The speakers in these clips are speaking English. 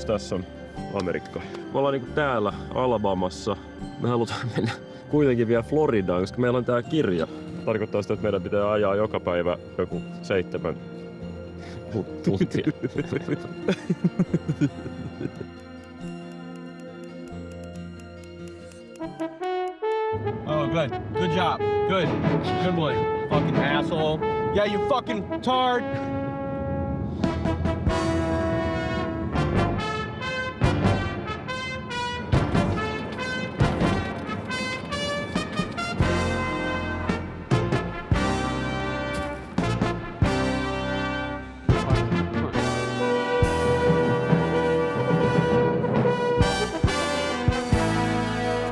Kiitos, tässä on Amerikka. Me ollaan niinku täällä Alabamassa. Me halutaan mennä kuitenkin vielä Floridaan, koska meillä on tää kirja. Tarkoittaa sitä, että meidän pitää ajaa joka päivä joku 7 tuntia. Oh, good. Good job. Good. Good boy. Fucking asshole. Yeah, you fucking tard.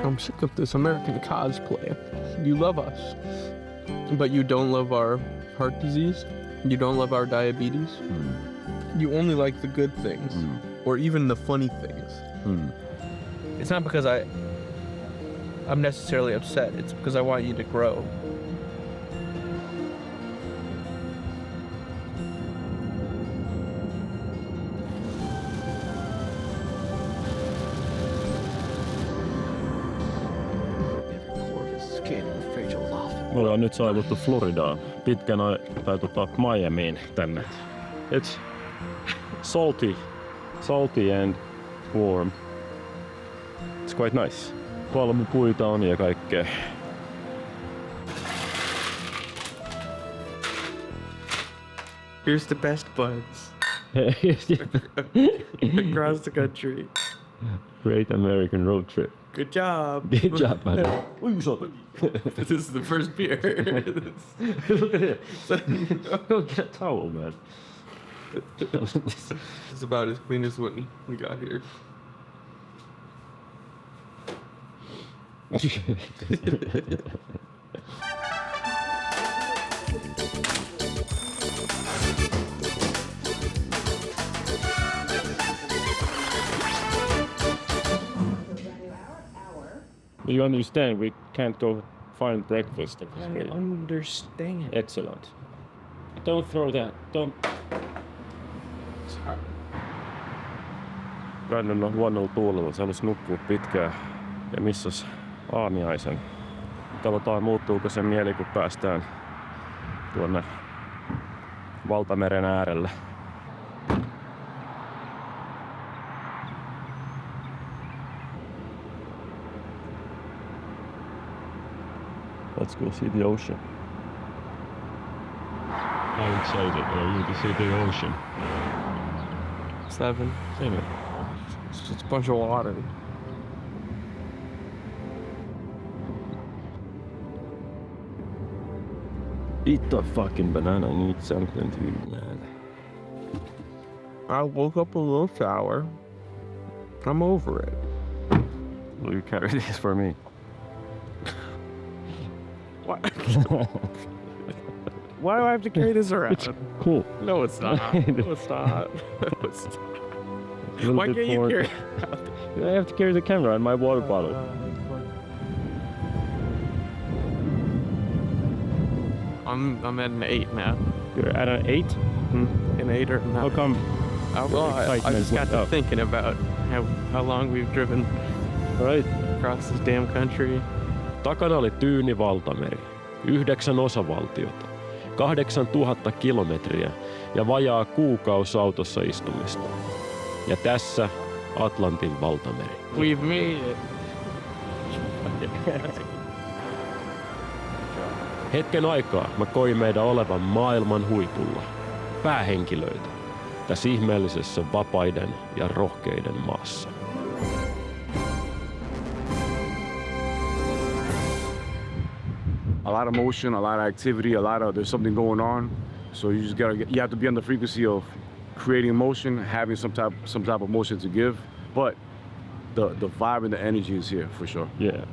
I'm sick of this American cosplay. You love us, but you don't love our heart disease. You don't love our diabetes. You only like the good things, or even the funny things. It's not because I'm necessarily upset. It's because I want you to grow. Me ollaan nyt saavuttu Floridaan. Pitkän Miamiin tänne. It's salty and warm. It's quite nice. Palmupuita on ja kaikkea. Here's the best buds across the country. Great American road trip. Good job. Good job, man. This is the first beer. Look at it. Go get a towel, man. It's about as clean as what we got here. You understand, we can't go find breakfast. I understand. Excellent. Don't throw that. Don't. Sorry. Brandon on huonolla tuulella. Se halusi nukkua pitkään ja missasi aamiaisen. Katsotaan, muuttuuko se mieli, kun päästään tuonne valtameren äärelle. Let's go see the ocean. How excited are you to see the ocean? 7. 7. It's just a bunch of water. Eat the fucking banana. I need something to eat, man. I woke up a little sour. I'm over it. Will you carry this for me? What? Why do I have to carry this around? It's cool. No, it's not. No, it's not. No, it's not. Why can't you carry it around? I have to carry the camera and my water bottle. I'm at an 8 now. You're at an 8? An 8 or a 9. How come? I just got to thinking about how long we've driven across this damn country. Takana oli tyyni valtameri, 9 osavaltiota, 8000 kilometriä ja vajaa kuukausi autossa istumista. Ja tässä Atlantin valtameri. We've made it. Hetken aikaa mä koin meidän olevan maailman huipulla, päähenkilöitä, tässä ihmeellisessä vapaiden ja rohkeiden maassa. A lot of motion, a lot of activity, there's something going on. So you have to be on the frequency of creating motion, having some type of motion to give. But the vibe and the energy is here for sure. Yeah.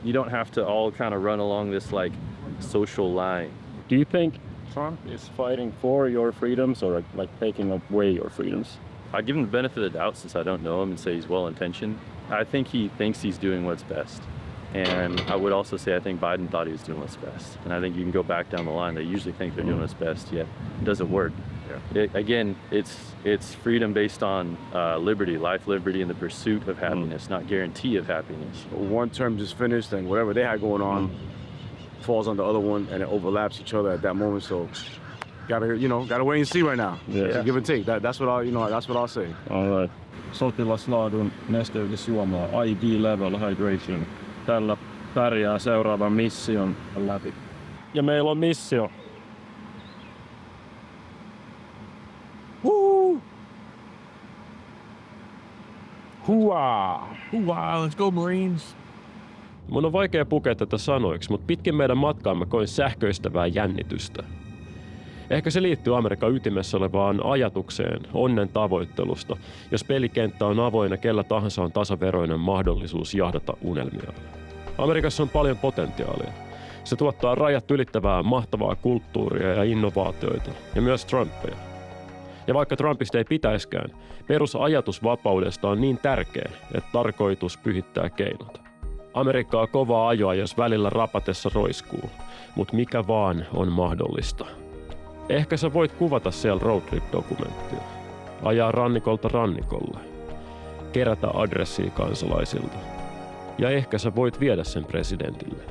You don't have to all kind of run along this like social line. Do you think Trump is fighting for your freedoms or like taking away your freedoms? I give him the benefit of the doubt since I don't know him and say he's well-intentioned. I think he thinks he's doing what's best. And I would also say I think Biden thought he was doing what's best. And I think you can go back down the line. They usually think they're doing what's best, yet it doesn't work. Again, it's freedom based on liberty, life, liberty, and the pursuit of happiness, not guarantee of happiness. One term just finished, and whatever they had going on falls on the other one, and it overlaps each other at that moment. So, gotta wait and see right now. Yeah. So give and take. That's what I'll say. All right. Sotilaslaadun nesteytysjuomaa, ID level hydration. Tällä pärjää seuraavan mission läpi. Ja meillä on missio. Woo! Hooah! Hooah! Let's go, Marines! Mun on vaikea pukea tätä sanoiksi, mutta pitkin meidän matkaamme koin sähköistävää jännitystä. Ehkä se liittyy Amerikan ytimessä olevaan ajatukseen onnen tavoittelusta, jos pelikenttä on avoin ja kellä tahansa on tasaveroinen mahdollisuus jahdata unelmia. Amerikassa on paljon potentiaalia. Se tuottaa rajat ylittävää mahtavaa kulttuuria ja innovaatioita, ja myös Trumpeja. Ja vaikka Trumpista ei pitäiskään, perusajatus vapaudesta on niin tärkeä, että tarkoitus pyhittää keinot. Amerikkaa kovaa ajoa, jos välillä rapatessa roiskuu, mutta mikä vaan on mahdollista. Ehkä sä voit kuvata siellä roadtrip-dokumenttia, ajaa rannikolta rannikolle, kerätä adressia kansalaisilta. Ja ehkä sä voit viedä sen presidentille.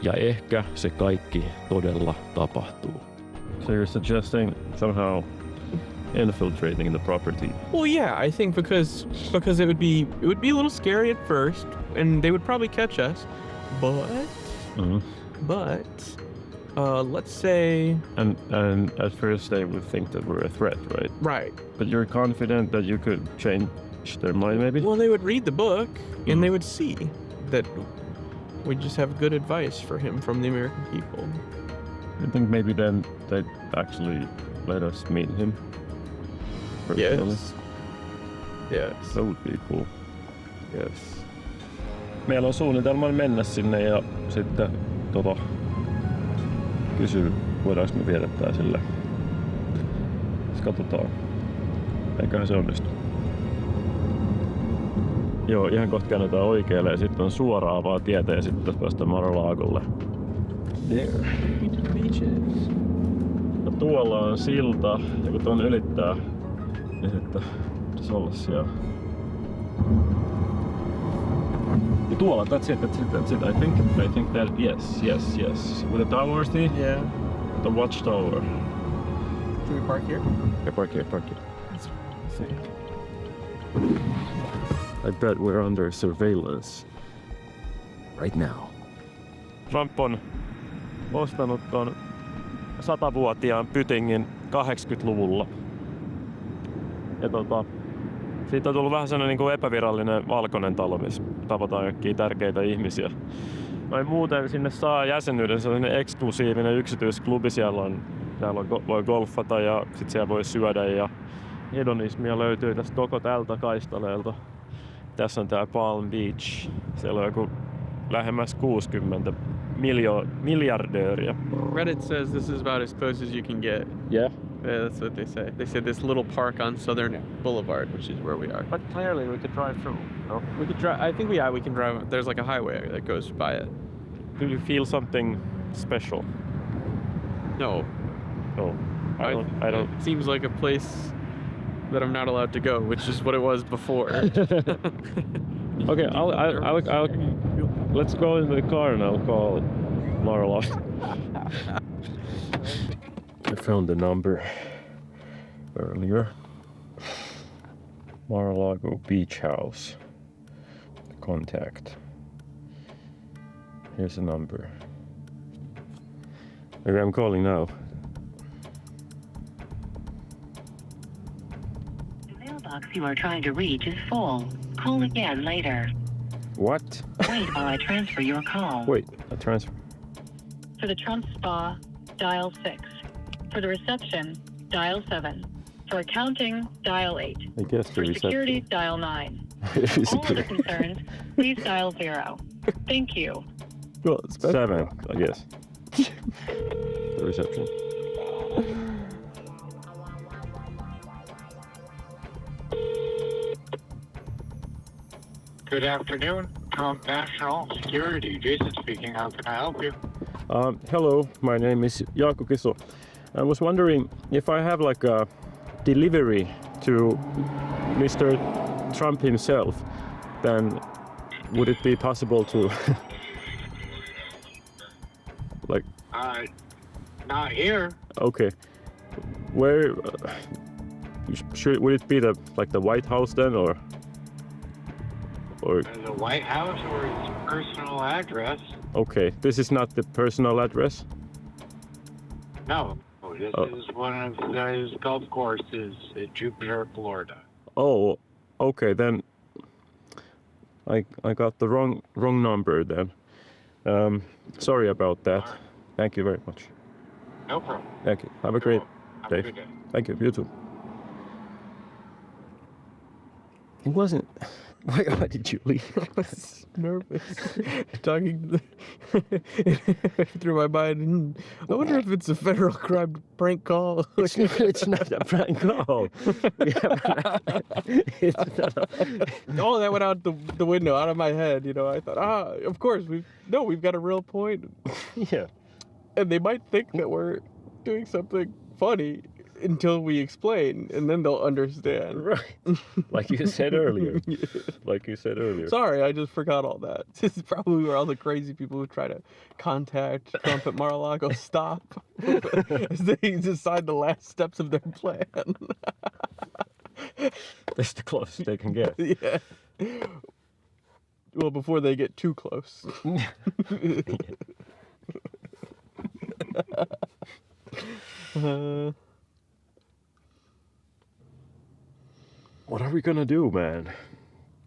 Ja ehkä se kaikki todella tapahtuu. So you're suggesting somehow infiltrating the property? Well, yeah, I think because it would be a little scary at first, and they would probably catch us, but let's say, and at first they would think that we're a threat, right? right. But you're confident that you could change their mind, maybe? Well, they would read the book, and they would see that we just have good advice for him from the American people. I think maybe then they'd actually let us meet him. Personally. Yes. That would be cool. Yes. Meillä on suunnitelma mennä sinne ja sitten kysyä, voidaanko me viedä tää sille. Siis katsotaan. Eiköhän se onnistu. Joo, ihan kohta käännetään oikealle ja sitten on suoraan vaan tietä ja sitten päästään Mar-a-lagolle. There. Ja tuolla on silta ja kun tuon ylittää, niin sitten pitäisi olla siellä. Ja tuolla, that's it. I think that, yes. With the towers, Yeah. the watchtower. Should we park here? Yeah, park here. I bet we're under surveillance right now. Trump on ostanut ton 100-vuotiaan pytingin 80-luvulla. Ja siitä on tullut vähän sellainen niin kuin epävirallinen valkoinen talo, missä tavataan kaikkia tärkeitä ihmisiä. Noin muuten sinne saa jäsenyyden, sellainen eksklusiivinen yksityisklubi, siellä voi golfata ja sit siellä voi syödä ja hedonismia löytyy tästä koko tältä kaistaleelta. Tässä on tää Palm Beach, siellä on joku lähemmäs 60 miljardööriä. Reddit says this is about as close as you can get. Yeah. Yeah, that's what they say. They said this little park on Southern Boulevard, which is where we are. But clearly we could drive through, no? We could drive. I think we can drive. There's like a highway that goes by it. Do you feel something special? No, No. I don't. It seems like a place that I'm not allowed to go, which is what it was before. Okay, I'll let's go in the car and I'll call it Mar-a-lago. I found the number earlier. Mar-a-lago Beach House. Contact. Here's the number. Okay, I'm calling now. The mailbox you are trying to reach is full. Call again later. What? Wait while I transfer your call. Wait, a transfer. For the Trump Spa, dial 6. For the reception, dial 7. For accounting, dial 8. I guess the For reception. security, dial 9. All other concerns, please dial 0. Thank you. Well, it's 7, I guess. The reception. Good afternoon. Trump National Security. Jason speaking. How can I help you? Hello, my name is Jaakko Kiso. I was wondering if I have like a delivery to Mr. Trump himself, then would it be possible to like? Not here. Okay, where would it be? The White House then, or? The White House or his personal address? Okay, this is not the personal address. No, this is one of his golf courses at Jupiter, Florida. Oh, okay then. I got the wrong number then. Sorry about that. Right. Thank you very much. No problem. Thank you. Have a great Have a day. good day. Thank you. You too. It wasn't. Why did you leave? I was nervous. Talking through my mind. I wonder if it's a federal crime prank call. It's not a prank call. It's not Oh, that went out the window, out of my head. You know, I thought, of course we've got a real point, yeah. and they might think that we're doing something funny until we explain, and then they'll understand. Right. Like you said earlier. Like you said earlier. Sorry, I just forgot all that. This is probably where all the crazy people who try to contact Trump at Mar-a-Lago stop as they decide the last steps of their plan. That's the closest they can get. Yeah. Well, before they get too close. What are we gonna do, man?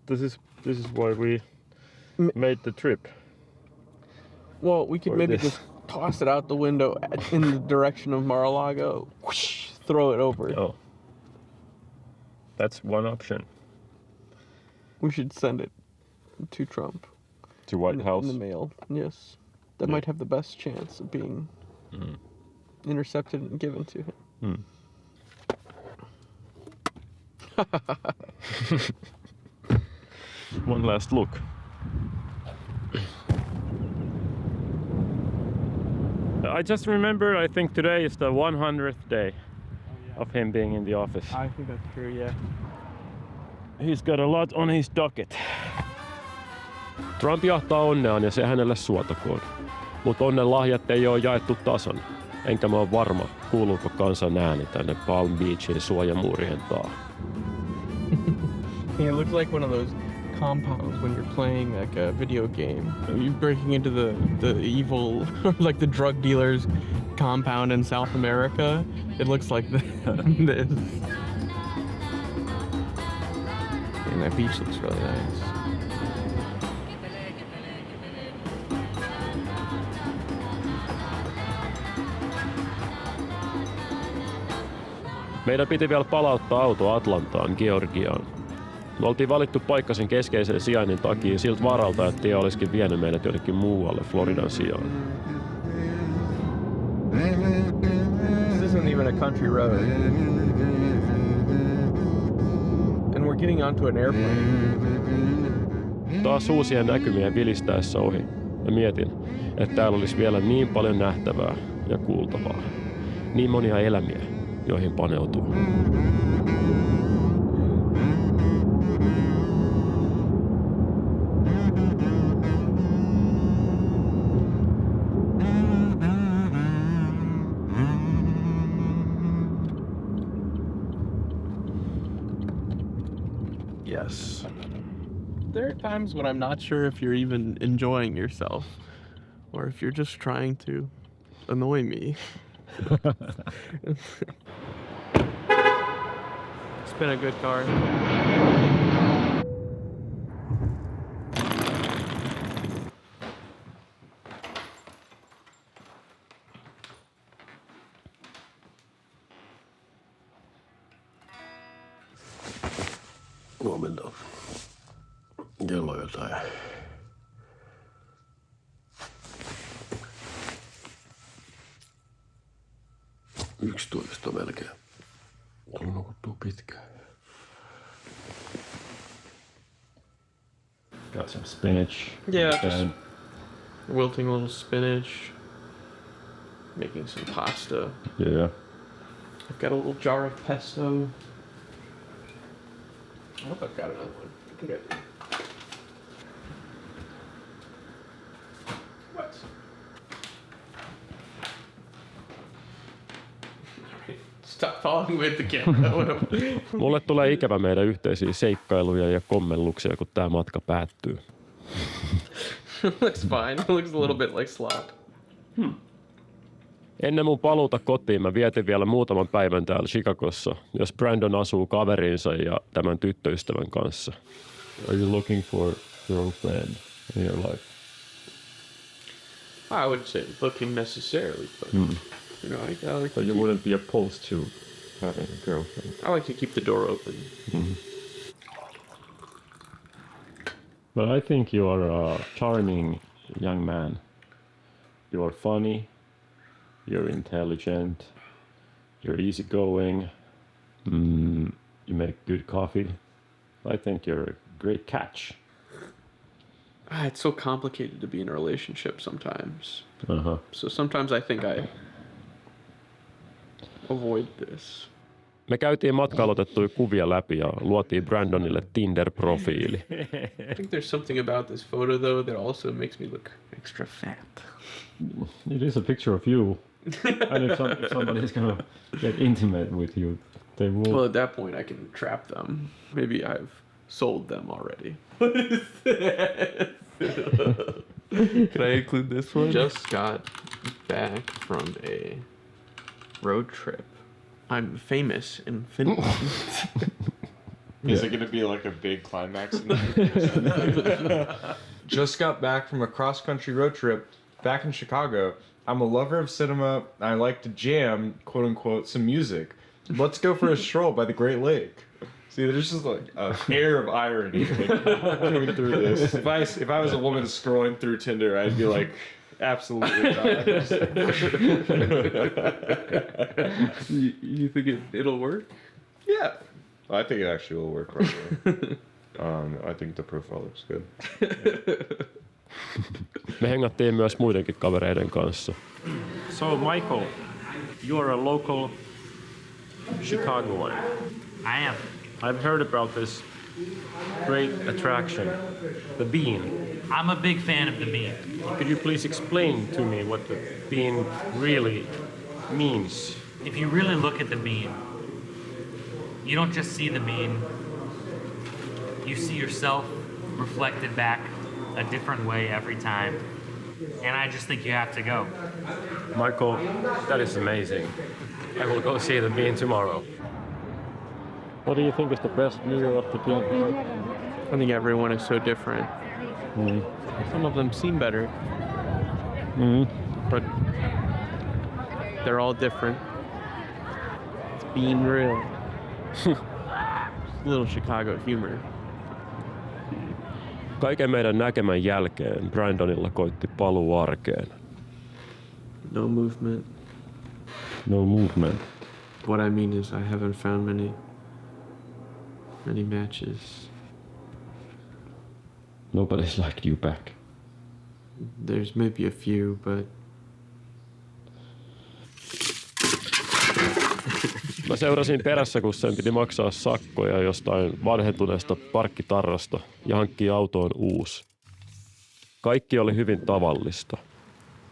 This is why we made the trip. Well, we could Or maybe this. just toss it out the window in the direction of Mar-a-Lago. Whoosh, throw it over. Oh. That's one option. We should send it to Trump. To White House. In the mail, yes. That Yeah. might have the best chance of being intercepted and given to him. One last look. I just remember, I think today is the 100th day of him being in the office. I think that's true, yeah. He's got a lot on his docket. Trump jahtaa onneaan ja se hänelle suotakoon. Mutta onnen lahjat ei ole jaettu tasan. Enkä mä ole varma, kuuluuko kansan ääni tänne Palm Beachin suojamuurien taa. It looks like one of those compounds when you're playing like a video game. You're breaking into the evil, like the drug dealer's compound in South America. It looks like this. And that beach looks really nice. Meidän piti vielä palauttaa auto Atlantaan, Georgiaan. Me oltiin valittu paikka sen keskeisen sijainnin takia siltä varalta, että tie olisikin vienyt meidät jonnekin muualle Floridan sijaan. This isn't even a country road. And we're getting onto an airplane. Taas uusien näkymien vilistäessä ohi. Ja mietin, että täällä olisi vielä niin paljon nähtävää ja kuultavaa. Niin monia elämiä, joihin paneutuu. Yes. There are times when I'm not sure if you're even enjoying yourself or if you're just trying to annoy me. It's been a good car. Huomenta. Kello on jotain. 11 melkein. Tullut nukuttua pitkään. Got some spinach. Yeah, just And wilting a little spinach, making some pasta. yeah. I've got a little jar of pesto. I hope I've got another one. I think I do. What? Stop following with the camera. Mulle tulee ikävä meidän yhteisiä seikkailuja ja kommelluksia, kun tää matka päättyy. Looks fine. It looks a little bit like slop. Ennen mun paluuta kotiin mä vietin vielä muutaman päivän täällä Chicagossa, jos Brandon asuu kaverinsa ja tämän tyttöystävän kanssa. Are you looking for girlfriend in your life? I wouldn't say looking necessarily, but you know, I like So you wouldn't be opposed to having a girlfriend? I like to keep the door open. But I think you are a charming young man. You are funny, you're intelligent, you're easygoing, you make good coffee. I think you're a great catch. It's so complicated to be in a relationship sometimes. Uh-huh. So sometimes I think I avoid this. Me käytiin matka-aloitettuja kuvia läpi ja luotiin Brandonille Tinder-profiili. I think there's something about this photo though that also makes me look extra fat. It is a picture of you. And if somebody is gonna get intimate with you, they will. Well, at that point I can trap them. Maybe I've sold them already. Can I include this one? Just got back from a road trip. I'm famous in Finland. Is it gonna be like a big climax in that? Just got back from a cross-country road trip back in Chicago. I'm a lover of cinema. I like to jam, quote unquote, some music. Let's go for a stroll by the Great Lake. See, there's just like an air of irony coming through this. If I was a woman scrolling through Tinder, I'd be like, absolutely not. You think it'll work? Yeah. I think it actually will work probably. I think the profile looks good. Me hengattiin myös muidenkin kavereiden kanssa. So Michael, you're a local Chicagoan. I am. I've heard about this great attraction, the bean. I'm a big fan of the bean. Could you please explain to me what the bean really means? If you really look at the bean, you don't just see the bean. You see yourself reflected back a different way every time. And I just think you have to go. Michael, that is amazing. I will go see the bean tomorrow. What do you think is the best view of the bean? I think everyone is so different. Some of them seem better, but they're all different. It's being real. Little Chicago humor. Kaiken meidän näkemän jälkeen Brandonilla koitti paluu arkeen. No movement. No movement. What I mean is I haven't found many matches. Nobody's liked you back. There's maybe a few, but Mä seurasin perässä, kun sen piti maksaa sakkoja jostain vanhentuneesta parkkitarrasta ja hankkia autoon uusi. Kaikki oli hyvin tavallista.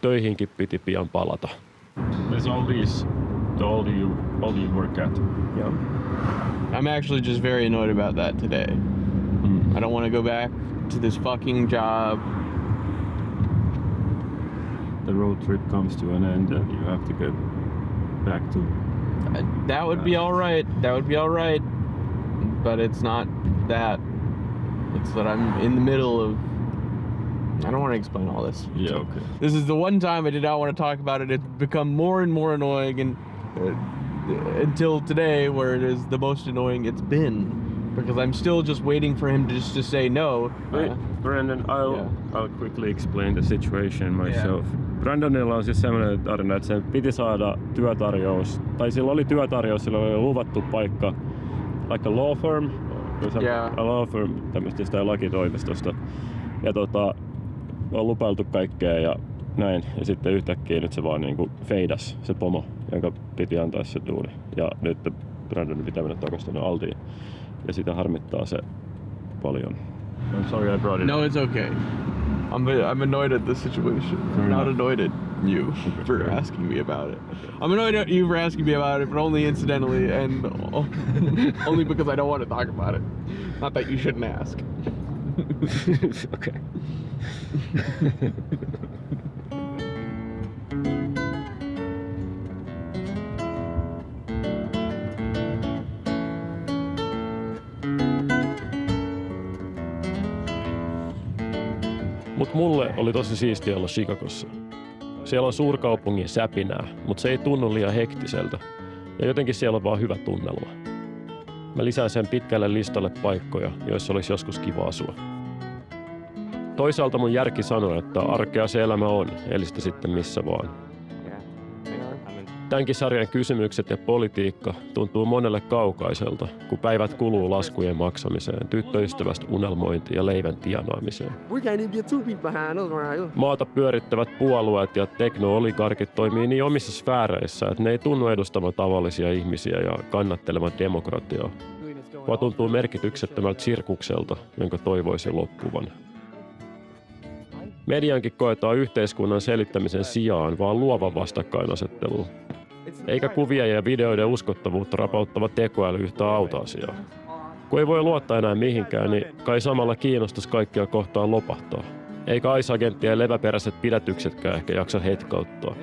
Töihinkin piti pian palata. There's all these, all you work at. yeah. I'm actually just very annoyed about that today. I don't want to go back to this fucking job. The road trip comes to an end and you have to get back to... That would be all right. That would be all right. But it's not that. It's that I'm in the middle of... I don't want to explain all this. Yeah, okay. This is the one time I did not want to talk about it. It's become more and more annoying, and until today, where it is the most annoying it's been, because I'm still just waiting for him to just say no. Brandon, I'll quickly explain the situation myself. Brandonilla on siis sellainen tarina, että sen piti saada työtarjous, tai sillä oli työtarjous, sillä oli luvattu paikka, like a law firm, a law firm, tämmöistä jostain lakitoimistosta. Ja on lupailtu kaikkea ja näin. Ja sitten yhtäkkiä nyt se vaan niinku feidas se pomo, jonka piti antaa se duuni. Ja nyt Brandonin pitää mennä takaisin tuonne Altiin. Ja sitä harmittaa se paljon. I'm sorry I brought it. No, it's okay. I'm annoyed at the situation. I'm not annoyed at you for asking me about it. I'm annoyed at you for asking me about it, but only incidentally and only because I don't want to talk about it. Not that you shouldn't ask. Okay. Mut mulle oli tosi siistiä olla Chicagossa. Siellä on suurkaupungin säpinää, mutta se ei tunnu liian hektiseltä. Ja jotenkin siellä on vaan hyvä tunnelma. Mä lisään sen pitkälle listalle paikkoja, joissa olisi joskus kiva asua. Toisaalta mun järki sanoo, että arkea se elämä on, eli sitä sitten missä vaan. Tämänkin sarjan kysymykset ja politiikka tuntuu monelle kaukaiselta, kun päivät kuluu laskujen maksamiseen, tyttöystävästä unelmointiin ja leivän tienaamiseen. Maata pyörittävät puolueet ja tekno-oligarkit toimii niin omissa sfääreissä, että ne ei tunnu edustamaan tavallisia ihmisiä ja kannattelevan demokratiaa, vaan tuntuu merkityksettömältä sirkukselta, jonka toivoisi loppuvan. Mediankin koetaan yhteiskunnan selittämisen sijaan vaan luovan vastakkainasetteluun. Eikä kuvia ja videoiden uskottavuutta rapauttava tekoäly yhtä auta asiaa. Kun ei voi luottaa enää mihinkään, niin kai samalla kiinnostus kaikkia kohtaan lopahtaa. Eikä aisagenttien leväperäiset pidätyksetkään ehkä jaksa hetkauttaa,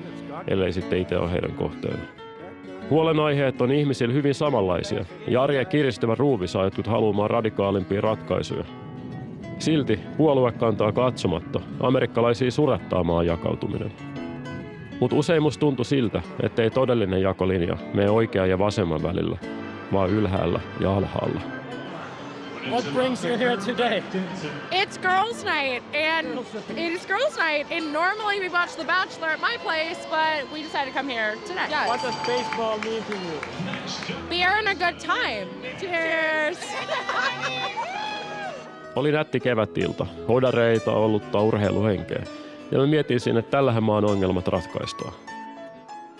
ellei sitten itse ole heidän kohteena. Huolenaiheet on ihmisillä hyvin samanlaisia, ja arjen kiristävä ruuvi saa jotkut haluamaan radikaalimpia ratkaisuja. Silti puoluekantaa katsomatta amerikkalaisia surettaa maan jakautuminen. Mutta usein musta tuntui siltä, ettei todellinen jakolinja mene oikean ja vasemman välillä, vaan ylhäällä ja alhaalla. What brings you here today? It's girls' night, and it is girls' night, and normally we watch The Bachelor at my place, but we decided to come here today. Yes. What does baseball mean to you? We are in a good time. Cheers! Oli nätti kevätilta, hodareita, ollutta, urheiluhenkeä. Ja mä mietin siinä, että tällähän maan ongelmat ratkaistaan.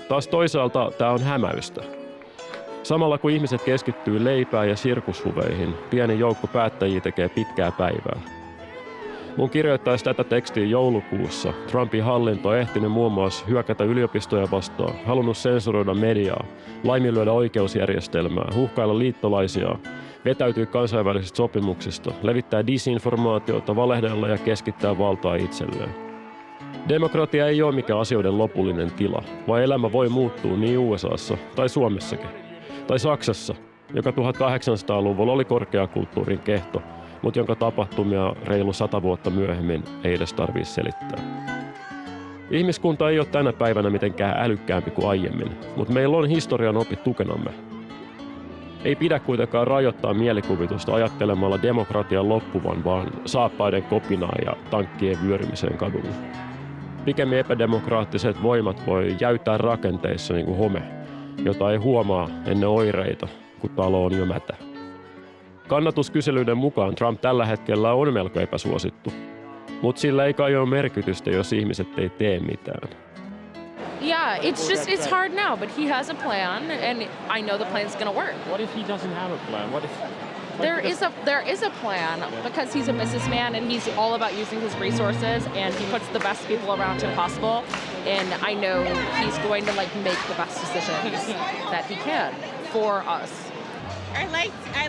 Taas toisaalta tää on hämäystä. Samalla kun ihmiset keskittyy leipään ja sirkushuveihin, pieni joukko päättäjiä tekee pitkää päivää. Mun kirjoittaisi tätä tekstiä joulukuussa. Trumpin hallinto on ehtinyt muun muassa hyökätä yliopistoja vastaan, halunnut sensuroida mediaa, laiminlyödä oikeusjärjestelmää, huhkailla liittolaisia, vetäytyy kansainvälisistä sopimuksista, levittää disinformaatiota, valehdella ja keskittää valtaa itselleen. Demokratia ei ole mikään asioiden lopullinen tila, vaan elämä voi muuttua niin USAssa tai Suomessakin. Tai Saksassa, joka 1800-luvulla oli korkeakulttuurin kehto, mutta jonka tapahtumia reilu 100 vuotta myöhemmin ei edes tarvitse selittää. Ihmiskunta ei ole tänä päivänä mitenkään älykkäämpi kuin aiemmin, mutta meillä on historian opit tukenamme. Ei pidä kuitenkaan rajoittaa mielikuvitusta ajattelemalla demokratian loppuvan, vaan saappaiden kopinaa ja tankkien vyörymiseen kadulla. Pikemmin epädemokraattiset voimat voi jäytää rakenteissa niin kuin home, jota ei huomaa ennen oireita, kun talo on jo mätä. Kannatuskyselyiden mukaan Trump tällä hetkellä on melko epäsuosittu, mutta sillä ei kai ole merkitystä, jos ihmiset ei tee mitään. Yeah, it's hard now, but he has a plan, and I know the plan's gonna work. What if he doesn't have a plan? What if there is a plan because he's a businessman and he's all about using his resources and he puts the best people around him possible. And I know he's going to make the best decisions that he can for us. I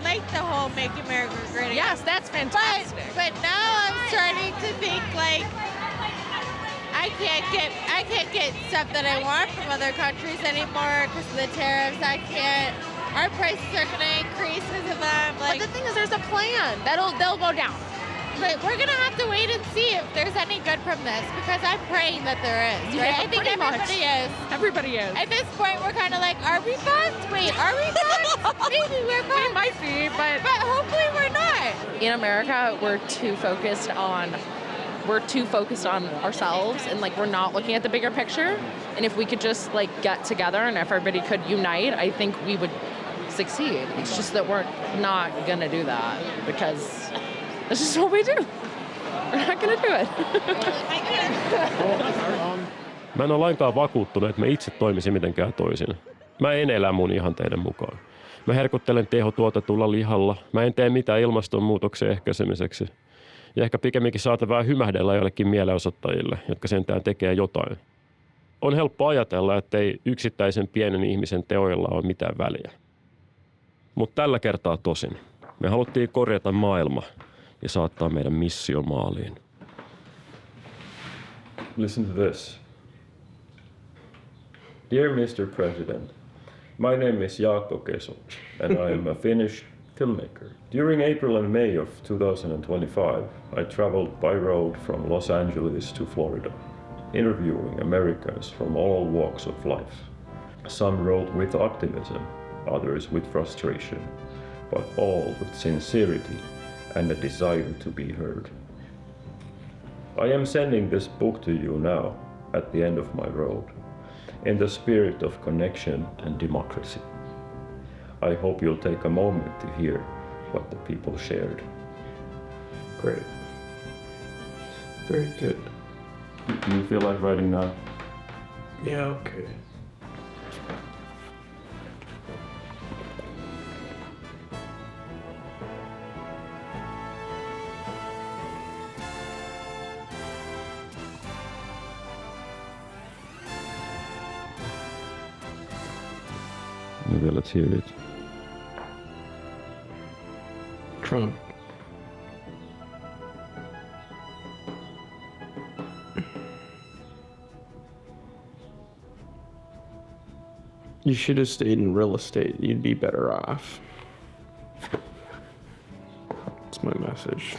like the whole Make America Great Again. Yes, that's fantastic. But now I'm starting to think I can't get stuff that I want from other countries anymore because of the tariffs. Our prices are going to increase because of them. But the thing is, there's a plan. They'll go down. But we're going to have to wait and see if there's any good from this because I'm praying that there is. Right? Yeah, I think everybody is. Everybody is. At this point, we're kind of like, are we fucked? Wait, are we fucked? Maybe we're fucked. We might be, but hopefully we're not. In America, we're too focused on ourselves and we're not looking at the bigger picture. And if we could just get together and if everybody could unite, I think we would succeed. It's just that we're not gonna do that because that's just what we do. We're not gonna do it. Mä en ole lainkaan vakuuttunut, että mä itse toimisin mitenkään toisin. Mä en elä mun ihanteiden mukaan. Mä herkuttelen tehotuotetulla lihalla. Mä en tee mitään ilmastonmuutoksen ehkäisemiseksi. Ja ehkä pikemminkin saatan vähän hymähdellä jollekin mielenosoittajille, jotka sentään tekee jotain. On helppo ajatella, ettei yksittäisen pienen ihmisen teoilla ole mitään väliä. Mutta tällä kertaa tosin. Me haluttiin korjata maailma ja saattaa meidän missio maaliin. Listen to this. Dear Mr. President, my name is Jaakko Keso, and I am a Finnish filmmaker. During April and May of 2025, I traveled by road from Los Angeles to Florida, interviewing Americans from all walks of life. Some wrote with optimism, others with frustration, but all with sincerity and a desire to be heard. I am sending this book to you now, at the end of my road, in the spirit of connection and democracy. I hope you'll take a moment to hear what the people shared. Great. Very good. Do you feel like writing now? Yeah, okay. Maybe let's hear it. Trump. You should have stayed in real estate. You'd be better off. That's my message.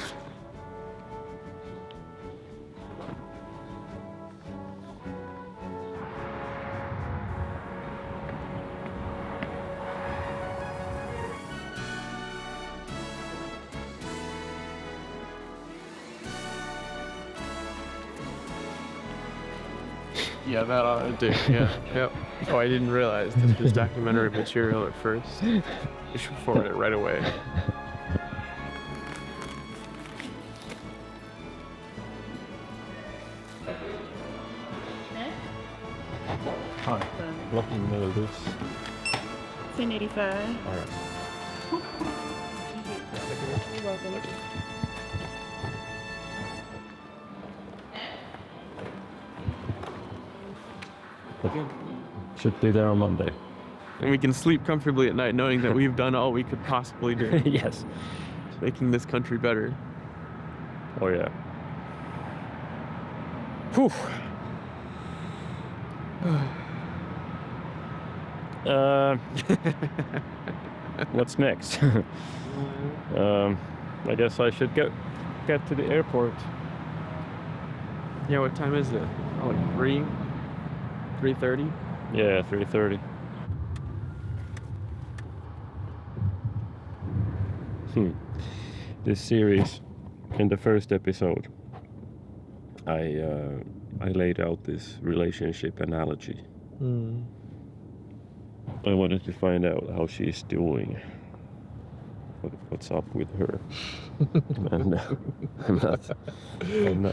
Yeah, that ought to do. Yeah, yep. Oh, I didn't realize this was documentary material at first. You should forward it right away. Hi. Welcome to this. 1085. All right. You're welcome. Should be there on Monday. And we can sleep comfortably at night knowing that we've done all we could possibly do. Yes. Making this country better. Oh yeah. Whew. What's next? I guess I should get to the airport. Yeah, what time is it? Oh, like 3? 3:30? Yeah, 3:30. This series, in the first episode, I laid out this relationship analogy. I wanted to find out how she's doing. What's up with her? And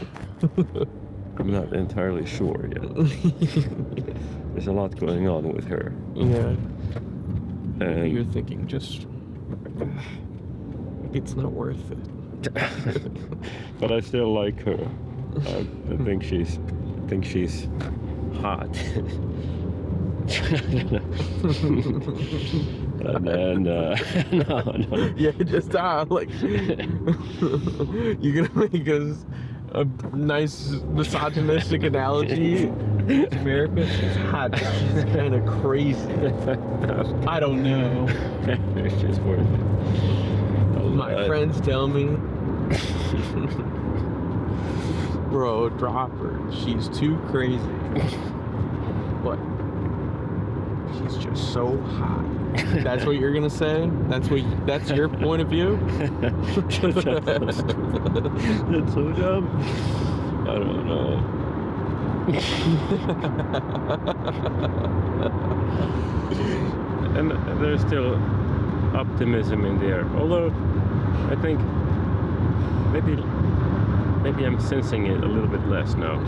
I'm not entirely sure yet. There's a lot going on with her. Yeah. And you're thinking just it's not worth it. But I still like her. I think she's hot. And then no. Yeah, just like you're gonna make us a nice misogynistic analogy. America, she's hot. She's kind of crazy. I don't know. She's worth it. My friends tell me, bro, drop her. She's too crazy. But she's just so hot. That's what you're gonna say? That's your point of view? That's so dumb. I don't know. And there's still optimism in the air. Although I think maybe maybe I'm sensing it a little bit less now.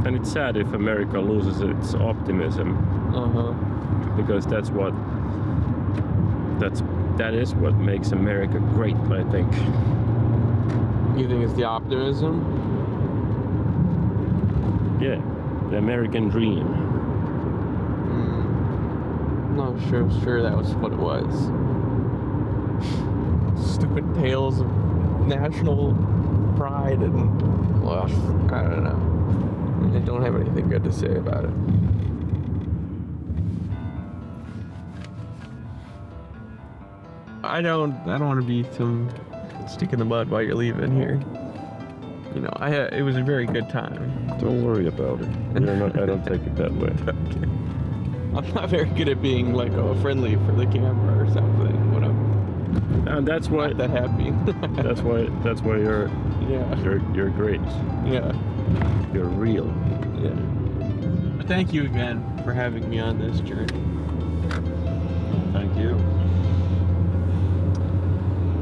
And it's sad if America loses its optimism. Because that is what makes America great, I think. You think it's the optimism? Yeah, the American dream. Not sure that was what it was. Stupid tales of national pride and, well, I don't know. I don't have anything good to say about it. I don't want to be some stick in the mud while you're leaving here. You know, it was a very good time. Don't worry about it. I don't take it that way. Okay. I'm not very good at being like friendly for the camera or something when I'm and that's why not that happy. that's why you're great. Yeah. You're real. Yeah. Thank you again for having me on this journey. Thank you.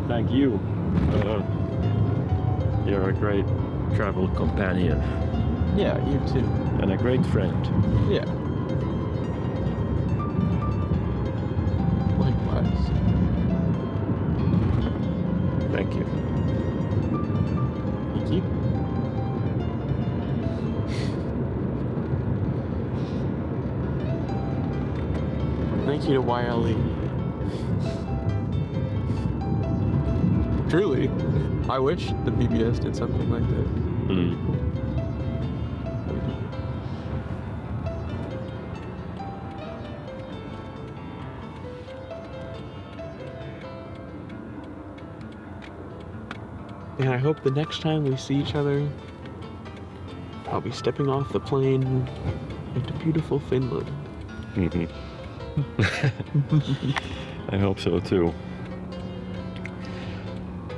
Thank you. You're a great travel companion. Yeah, you too. And a great friend. Yeah. Likewise. Thank you. Thank you. Thank you to YLE. Truly, I wish the PBS did something like this. And I hope the next time we see each other, I'll be stepping off the plane into beautiful Finland. I hope so too.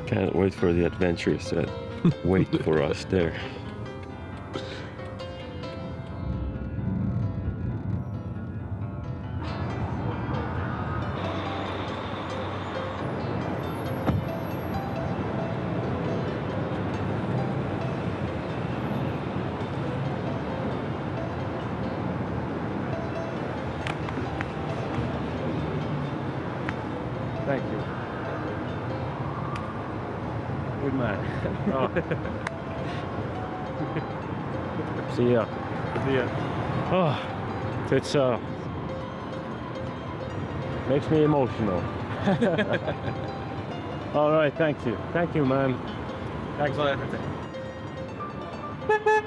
Can't wait for the adventures that wait for us there. Thank you. Good man. Oh. See ya. See ya. Oh, it's makes me emotional. All right, thank you. Thank you, man. Thanks a lot.